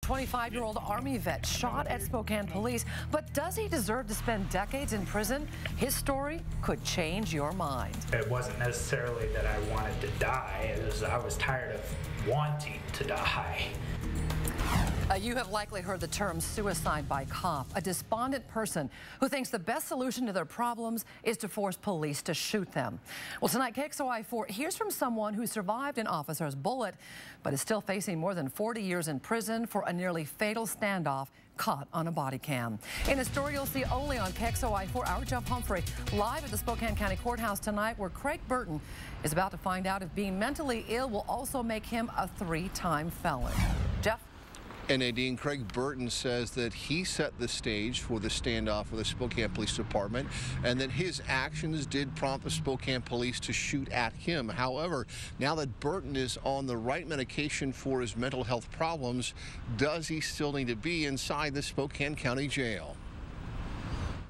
25-year-old Army vet shot at Spokane police, but does he deserve to spend decades in prison? His story could change your mind. It wasn't necessarily that I wanted to die, it was I was tired of wanting to die. You have likely heard the term suicide by cop, a despondent person who thinks the best solution to their problems is to force police to shoot them. Well, tonight, KXOI4 hears from someone who survived an officer's bullet, but is still facing more than 40 years in prison for a nearly fatal standoff caught on a body cam. In a story you'll see only on KXOI4, our Jeff Humphrey live at the Spokane County Courthouse tonight, where Craig Burton is about to find out if being mentally ill will also make him a 3-time felon. Jeff? And Nadine, Craig Burton says that he set the stage for the standoff with the Spokane Police Department and that his actions did prompt the Spokane Police to shoot at him. However, now that Burton is on the right medication for his mental health problems, does he still need to be inside the Spokane County Jail?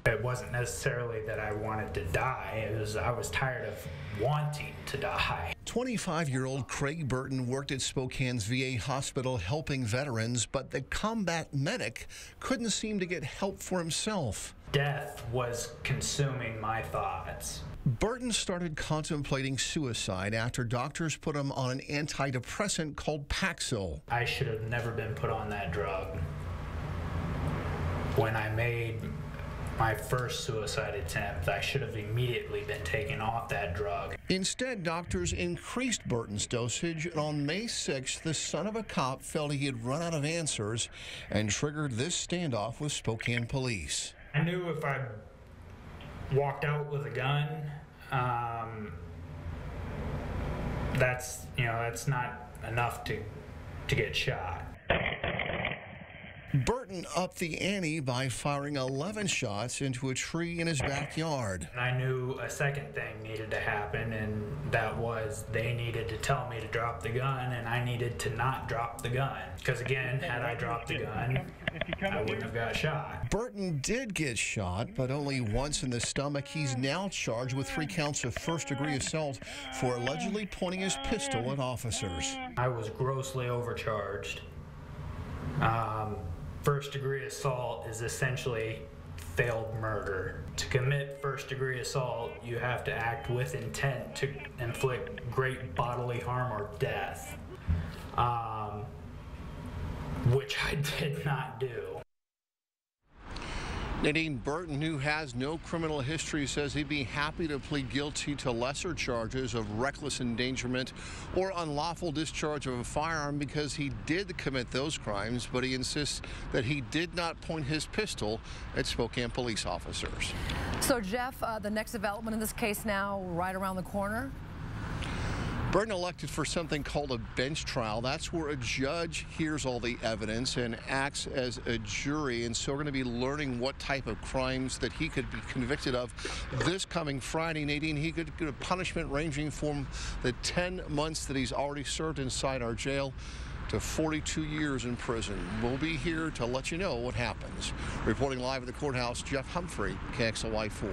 It wasn't necessarily that I wanted to die, it was I was tired of wanting to die. 25-year-old Craig Burton worked at Spokane's VA hospital helping veterans, but the combat medic couldn't seem to get help for himself. Death was consuming my thoughts. Burton started contemplating suicide after doctors put him on an antidepressant called Paxil. I should have never been put on that drug. When I made my first suicide attempt, I should have immediately been taken off that drug. Instead, doctors increased Burton's dosage, and on May 6th, the son of a cop felt he had run out of answers and triggered this standoff with Spokane police. I knew if I walked out with a gun, that's not enough to get shot. Burton upped the ante by firing 11 shots into a tree in his backyard. I knew a second thing needed to happen, and that was they needed to tell me to drop the gun, and I needed to not drop the gun. Because again, had I dropped the gun, I wouldn't have got shot. Burton did get shot, but only once in the stomach. He's now charged with 3 counts of first-degree assault for allegedly pointing his pistol at officers. I was grossly overcharged. First-degree assault is essentially failed murder. To commit first-degree assault, you have to act with intent to inflict great bodily harm or death, which I did not do. Nadine, Burton, who has no criminal history, says he'd be happy to plead guilty to lesser charges of reckless endangerment or unlawful discharge of a firearm because he did commit those crimes, but he insists that he did not point his pistol at Spokane police officers. So, Jeff, the next development in this case now right around the corner? Burton elected for something called a bench trial. That's where a judge hears all the evidence and acts as a jury. And so we're going to be learning what type of crimes that he could be convicted of this coming Friday. Nadine, he could get a punishment ranging from the 10 months that he's already served inside our jail to 42 years in prison. We'll be here to let you know what happens. Reporting live at the courthouse, Jeff Humphrey, KXOI4.